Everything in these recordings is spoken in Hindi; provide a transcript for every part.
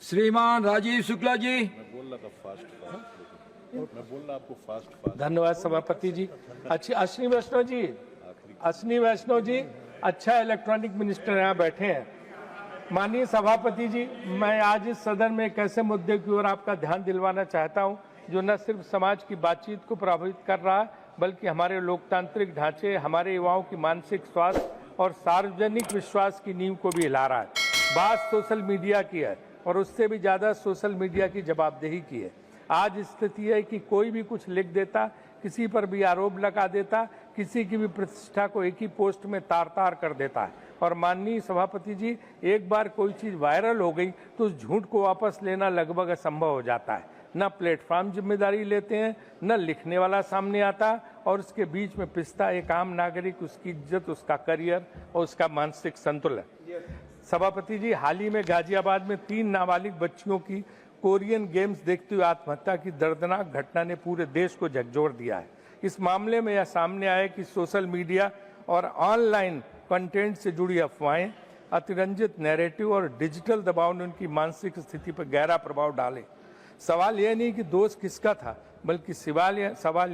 श्रीमान राजीव शुक्ला जी। मैं बोल रहा आपको फास्ट। धन्यवाद सभापति जी। अच्छी अश्विनी वैष्णव जी अच्छा इलेक्ट्रॉनिक मिनिस्टर यहाँ बैठे हैं। माननीय सभापति जी, मैं आज इस सदन में एक ऐसे मुद्दे की ओर आपका ध्यान दिलवाना चाहता हूँ जो न सिर्फ समाज की बातचीत को प्रभावित कर रहा है बल्कि हमारे लोकतांत्रिक ढांचे, हमारे युवाओं की मानसिक स्वास्थ्य और सार्वजनिक विश्वास की नींव को भी हिला रहा है। बात सोशल मीडिया की है और उससे भी ज़्यादा सोशल मीडिया की जवाबदेही की है। आज स्थिति है कि कोई भी कुछ लिख देता, किसी पर भी आरोप लगा देता, किसी की भी प्रतिष्ठा को एक ही पोस्ट में तार-तार कर देता है। और माननीय सभापति जी, एक बार कोई चीज़ वायरल हो गई तो उस झूठ को वापस लेना लगभग असंभव हो जाता है। न प्लेटफॉर्म जिम्मेदारी लेते हैं, न लिखने वाला सामने आता और उसके बीच में पिसता एक आम नागरिक, उसकी इज्जत, उसका करियर और उसका मानसिक संतुलन। सभापति जी, हाल ही में गाजियाबाद में 3 नाबालिग बच्चियों की कोरियन गेम्स देखते हुए आत्महत्या की दर्दनाक घटना ने पूरे देश को झकझोर दिया है। इस मामले में यह सामने आया कि सोशल मीडिया और ऑनलाइन कंटेंट से जुड़ी अफवाहें, अतिरंजित नैरेटिव और डिजिटल दबाव ने उनकी मानसिक स्थिति पर गहरा प्रभाव डाले। सवाल यह नहीं कि दोष किसका था, बल्कि सवाल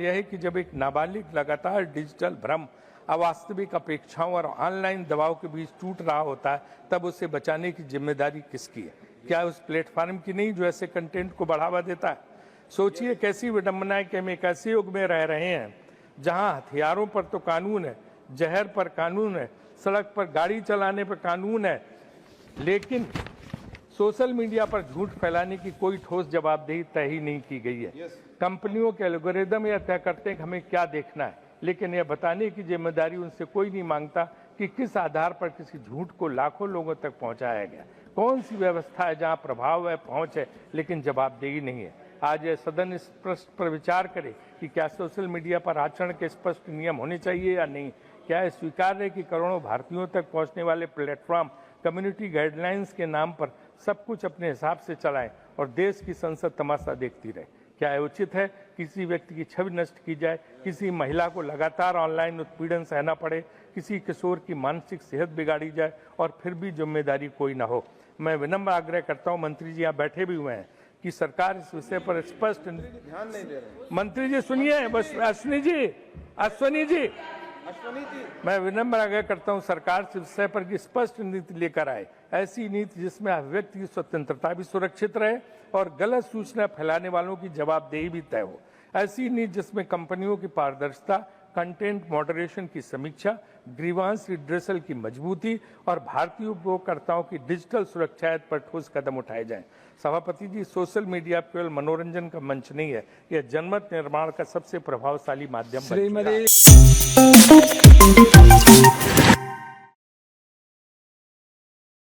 यह है कि जब एक नाबालिग लगातार डिजिटल भ्रम, अवास्तविक अपेक्षाओं और ऑनलाइन दबाव के बीच टूट रहा होता है, तब उसे बचाने की जिम्मेदारी किसकी है? क्या उस प्लेटफॉर्म की नहीं जो ऐसे कंटेंट को बढ़ावा देता है? सोचिए कैसी विडंबना है कि हम एक ऐसे युग में रह रहे हैं जहां हथियारों पर तो कानून है, जहर पर कानून है, सड़क पर गाड़ी चलाने पर कानून है, लेकिन सोशल मीडिया पर झूठ फैलाने की कोई ठोस जवाबदेही तय ही नहीं की गई है। कंपनियों के एल्गोरिदम यह तय करते हैं कि हमें क्या देखना है, लेकिन यह बताने की जिम्मेदारी उनसे कोई नहीं मांगता कि किस आधार पर किसी झूठ को लाखों लोगों तक पहुंचाया गया। कौन सी व्यवस्था है जहां प्रभाव है, पहुंच है, लेकिन जवाबदेही नहीं है? आज यह सदन इस प्रश्न पर विचार करे कि क्या सोशल मीडिया पर आचरण के स्पष्ट नियम होने चाहिए या नहीं? क्या यह स्वीकार्य है कि करोड़ों भारतीयों तक पहुंचने वाले प्लेटफॉर्म कम्युनिटी गाइडलाइंस के नाम पर सब कुछ अपने हिसाब से चलाएं और देश की संसद तमाशा देखती रहे? क्या यह उचित है किसी व्यक्ति की छवि नष्ट की जाए, किसी महिला को लगातार ऑनलाइन उत्पीड़न सहना पड़े, किसी किशोर की मानसिक सेहत बिगाड़ी जाए और फिर भी जिम्मेदारी कोई ना हो? मैं विनम्र आग्रह करता हूं, मंत्री जी यहाँ बैठे भी हुए हैं, कि सरकार इस विषय पर स्पष्ट ध्यान नहीं दे रहे। मंत्री जी सुनिए, बस अश्विनी जी, मैं विनम्र आग्रह करता हूं सरकार इस विषय पर स्पष्ट नीति लेकर आए। ऐसी नीति जिसमें अभिव्यक्ति की स्वतंत्रता भी सुरक्षित रहे और गलत सूचना फैलाने वालों की जवाबदेही भी तय हो। ऐसी नीति जिसमें कंपनियों की पारदर्शिता, कंटेंट मॉडरेशन की समीक्षा, ग्रीवांस रिड्रेसल की मजबूती और भारतीय उपभोक्ताओं की डिजिटल सुरक्षा पर ठोस कदम उठाए जाएं। सभापति जी, सोशल मीडिया केवल मनोरंजन का मंच नहीं है, यह जनमत निर्माण का सबसे प्रभावशाली माध्यम बन चुका है।